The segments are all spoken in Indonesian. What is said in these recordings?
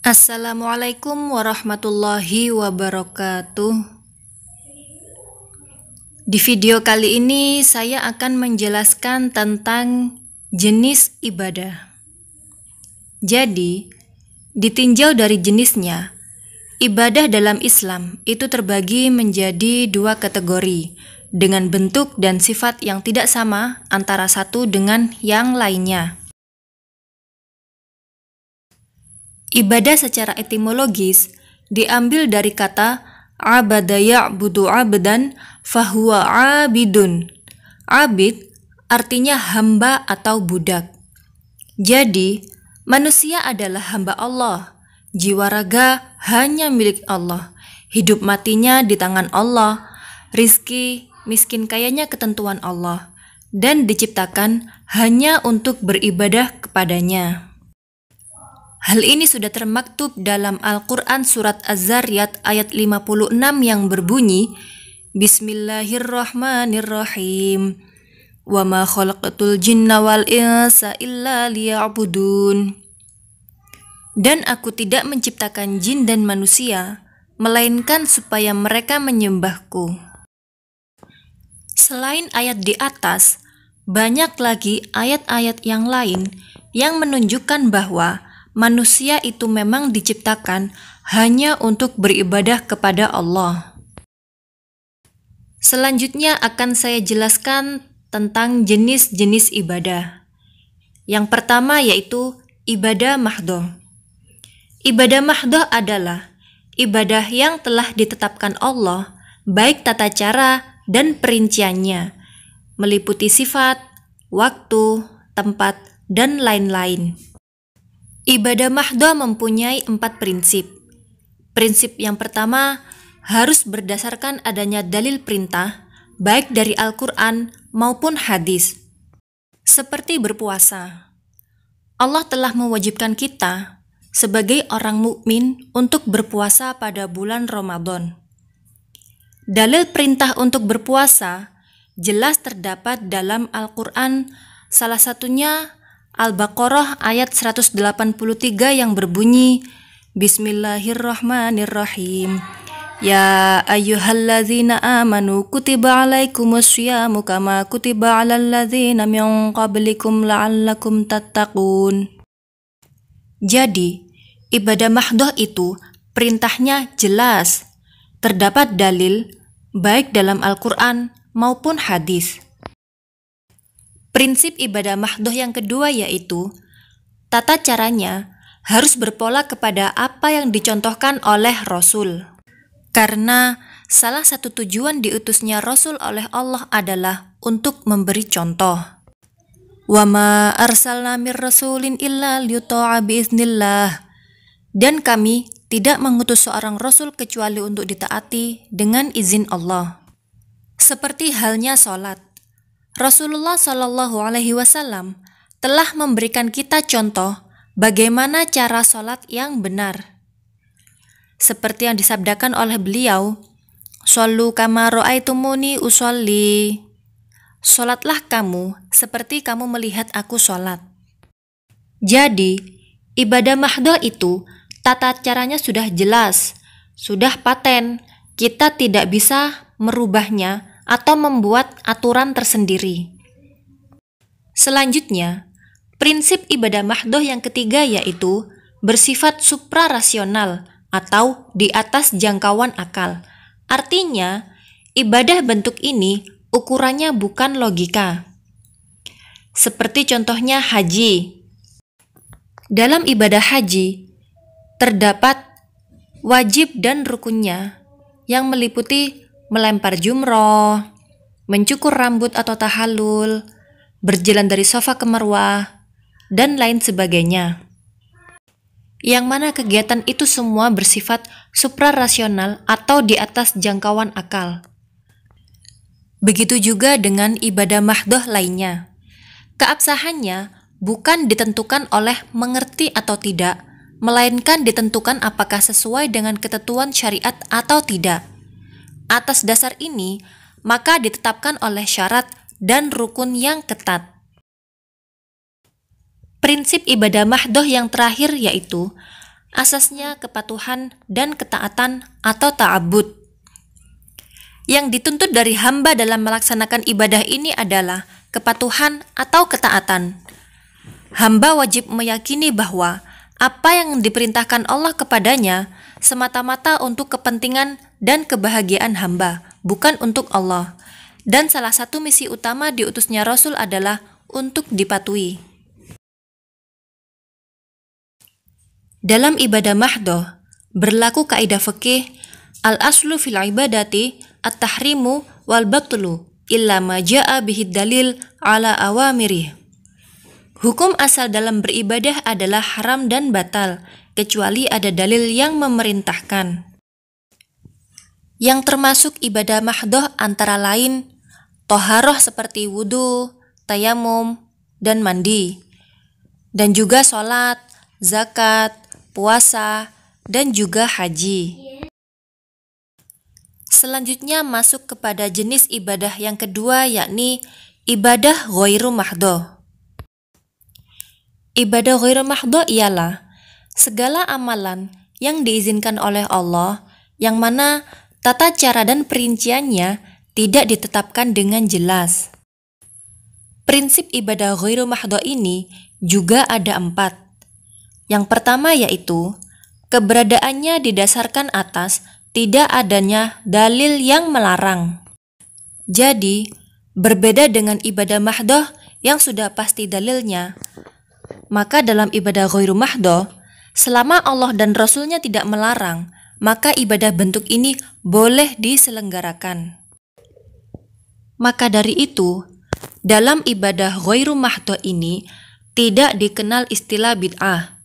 Assalamualaikum warahmatullahi wabarakatuh. Di video kali ini saya akan menjelaskan tentang jenis ibadah. Jadi, ditinjau dari jenisnya, ibadah dalam Islam itu terbagi menjadi dua kategori dengan bentuk dan sifat yang tidak sama antara satu dengan yang lainnya. Ibadah secara etimologis diambil dari kata abada ya'budu abdan fahuwa abidun. Abid artinya hamba atau budak. Jadi, manusia adalah hamba Allah. Jiwa raga hanya milik Allah. Hidup matinya di tangan Allah. Rizki, miskin kayanya ketentuan Allah. Dan diciptakan hanya untuk beribadah kepadanya. Hal ini sudah termaktub dalam Al-Quran surat Az-Zariyat ayat 56 yang berbunyi, Bismillahirrahmanirrahim. Wa ma khalaqatul jinna wal insa illa liya'budun. Dan aku tidak menciptakan jin dan manusia, melainkan supaya mereka menyembahku. Selain ayat di atas, banyak lagi ayat-ayat yang lain yang menunjukkan bahwa manusia itu memang diciptakan hanya untuk beribadah kepada Allah. Selanjutnya akan saya jelaskan tentang jenis-jenis ibadah. Yang pertama yaitu ibadah mahdhah. Ibadah mahdhah adalah ibadah yang telah ditetapkan Allah, baik tata cara dan perinciannya, meliputi sifat, waktu, tempat, dan lain-lain. Ibadah mahdhah mempunyai 4 prinsip. Prinsip yang pertama harus berdasarkan adanya dalil perintah, baik dari Al-Quran maupun hadis. Seperti berpuasa. Allah telah mewajibkan kita sebagai orang mukmin untuk berpuasa pada bulan Ramadan. Dalil perintah untuk berpuasa jelas terdapat dalam Al-Quran, salah satunya Al-Baqarah ayat 183 yang berbunyi, Bismillahirrahmanirrahim. Ya ayyuhalladzina amanu kutiba alaikumusyamu kama kutiba alal ladzina min qablikum la'allakum tattaqun. Jadi, ibadah mahdhah itu perintahnya jelas. Terdapat dalil baik dalam Al-Quran maupun hadis. Prinsip ibadah mahdhah yang kedua yaitu tata caranya harus berpola kepada apa yang dicontohkan oleh Rasul. Karena salah satu tujuan diutusnya Rasul oleh Allah adalah untuk memberi contoh. Wa ma arsalna mir rasulin illa liyuta'a biiznillah. Dan kami tidak mengutus seorang rasul kecuali untuk ditaati dengan izin Allah. Seperti halnya salat. Rasulullah Shallallahu Alaihi Wasallam telah memberikan kita contoh bagaimana cara sholat yang benar. Seperti yang disabdakan oleh beliau, Shollu kama ra'aitumuni usolli. Sholatlah kamu seperti kamu melihat aku sholat. Jadi, ibadah mahdhah itu tata caranya sudah jelas, sudah paten. Kita tidak bisa merubahnya atau membuat aturan tersendiri. Selanjutnya, prinsip ibadah mahdhah yang ketiga yaitu bersifat suprarasional atau di atas jangkauan akal. Artinya, ibadah bentuk ini ukurannya bukan logika. Seperti contohnya haji. Dalam ibadah haji, terdapat wajib dan rukunnya yang meliputi melempar jumroh, mencukur rambut atau tahallul, berjalan dari Safa ke Marwah, dan lain sebagainya. Yang mana kegiatan itu semua bersifat suprarasional atau di atas jangkauan akal. Begitu juga dengan ibadah mahdhah lainnya. Keabsahannya bukan ditentukan oleh mengerti atau tidak, melainkan ditentukan apakah sesuai dengan ketentuan syariat atau tidak. Atas dasar ini, maka ditetapkan oleh syarat dan rukun yang ketat. Prinsip ibadah mahdhah yang terakhir yaitu asasnya kepatuhan dan ketaatan atau ta'abbud. Yang dituntut dari hamba dalam melaksanakan ibadah ini adalah kepatuhan atau ketaatan. Hamba wajib meyakini bahwa apa yang diperintahkan Allah kepadanya semata-mata untuk kepentingan dan kebahagiaan hamba, bukan untuk Allah. Dan salah satu misi utama diutusnya Rasul adalah untuk dipatuhi. Dalam ibadah mahdoh, berlaku kaidah fikih al-aslu fil ibadati at-tahrimu wal batlu illa ma ja'a bihi dalil ala awamirih. Hukum asal dalam beribadah adalah haram dan batal, kecuali ada dalil yang memerintahkan. Yang termasuk ibadah mahdoh antara lain toharoh seperti wudu, tayamum, dan mandi, dan juga sholat, zakat, puasa, dan juga haji. Selanjutnya masuk kepada jenis ibadah yang kedua, yakni ibadah ghairu mahdoh. Ibadah ghairu mahdoh ialah segala amalan yang diizinkan oleh Allah, yang mana tata cara dan perinciannya tidak ditetapkan dengan jelas. Prinsip ibadah ghairu mahdoh ini juga ada 4. Yang pertama yaitu keberadaannya didasarkan atas tidak adanya dalil yang melarang. Jadi, berbeda dengan ibadah mahdoh yang sudah pasti dalilnya, maka dalam ibadah ghairu mahdoh, selama Allah dan Rasulnya tidak melarang, maka ibadah bentuk ini boleh diselenggarakan. Maka dari itu, dalam ibadah ghairu mahdoh ini tidak dikenal istilah bid'ah.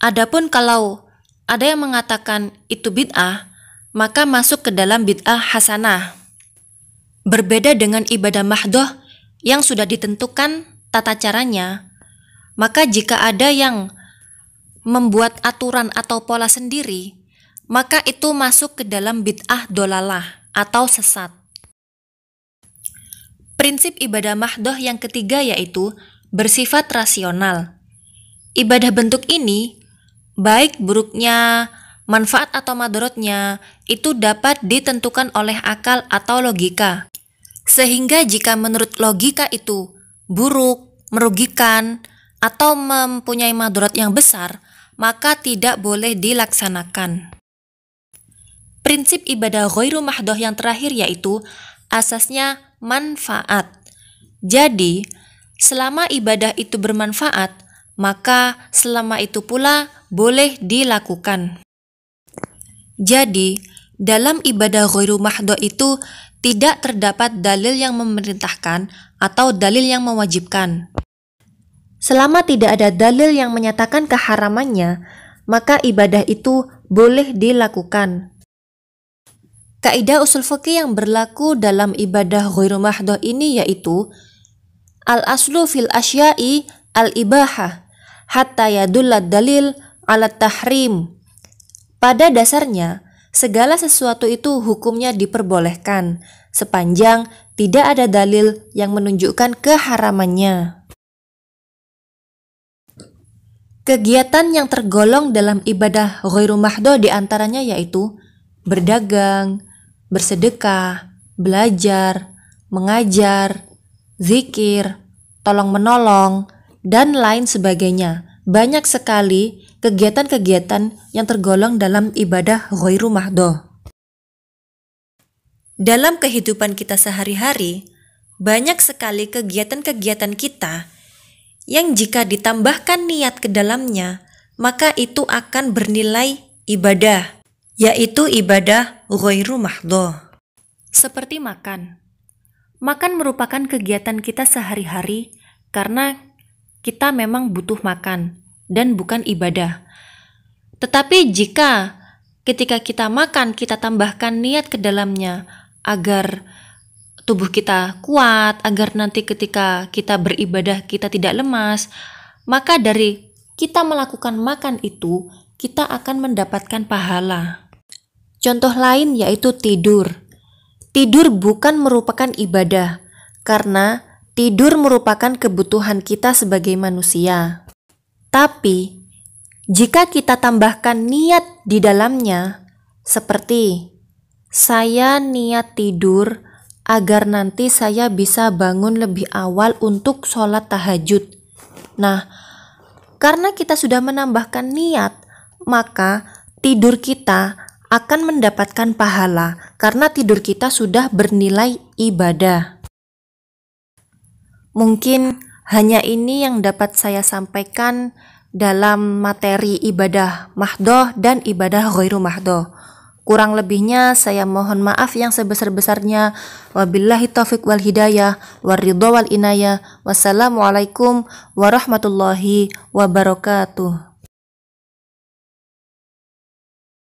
Adapun kalau ada yang mengatakan itu bid'ah, maka masuk ke dalam bid'ah hasanah. Berbeda dengan ibadah mahdoh yang sudah ditentukan tata caranya, maka jika ada yang membuat aturan atau pola sendiri, maka itu masuk ke dalam bid'ah dolalah atau sesat. Prinsip ibadah mahdoh yang ketiga yaitu bersifat rasional. Ibadah bentuk ini, baik buruknya, manfaat atau madorotnya, itu dapat ditentukan oleh akal atau logika. Sehingga jika menurut logika itu buruk, merugikan, atau mempunyai madorot yang besar, maka tidak boleh dilaksanakan. Prinsip ibadah ghairu mahdoh yang terakhir yaitu asasnya manfaat. Jadi, selama ibadah itu bermanfaat, maka selama itu pula boleh dilakukan. Jadi, dalam ibadah ghairu mahdoh itu tidak terdapat dalil yang memerintahkan atau dalil yang mewajibkan. Selama tidak ada dalil yang menyatakan keharamannya, maka ibadah itu boleh dilakukan. Kaidah usul fikih yang berlaku dalam ibadah ghairu mahdoh ini yaitu al-aslu fil asya'i al-ibahah hatta yadullad dalil ala tahrim. Pada dasarnya, segala sesuatu itu hukumnya diperbolehkan sepanjang tidak ada dalil yang menunjukkan keharamannya. Kegiatan yang tergolong dalam ibadah ghairu mahdoh diantaranya yaitu berdagang, bersedekah, belajar, mengajar, zikir, tolong-menolong, dan lain sebagainya. Banyak sekali kegiatan-kegiatan yang tergolong dalam ibadah ghairu mahdoh. Dalam kehidupan kita sehari-hari, banyak sekali kegiatan-kegiatan kita yang jika ditambahkan niat ke dalamnya, maka itu akan bernilai ibadah, yaitu ibadah ghairu mahdoh. Seperti makan. Makan merupakan kegiatan kita sehari-hari karena kita memang butuh makan dan bukan ibadah. Tetapi jika ketika kita makan kita tambahkan niat ke dalamnya agar tubuh kita kuat, agar nanti ketika kita beribadah kita tidak lemas, maka dari kita melakukan makan itu kita akan mendapatkan pahala. Contoh lain yaitu tidur. Tidur bukan merupakan ibadah, karena tidur merupakan kebutuhan kita sebagai manusia. Tapi, Jika kita tambahkan niat di dalamnya, seperti saya niat tidur agar nanti saya bisa bangun lebih awal untuk sholat tahajud. Nah, karena kita sudah menambahkan niat, maka tidur kita akan mendapatkan pahala karena tidur kita sudah bernilai ibadah. Mungkin hanya ini yang dapat saya sampaikan dalam materi ibadah mahdoh dan ibadah ghairu mahdoh. Kurang lebihnya saya mohon maaf yang sebesar-besarnya. Wabillahi taufiq wal hidayah waridho wal inayah. Wassalamualaikum warahmatullahi wabarakatuh.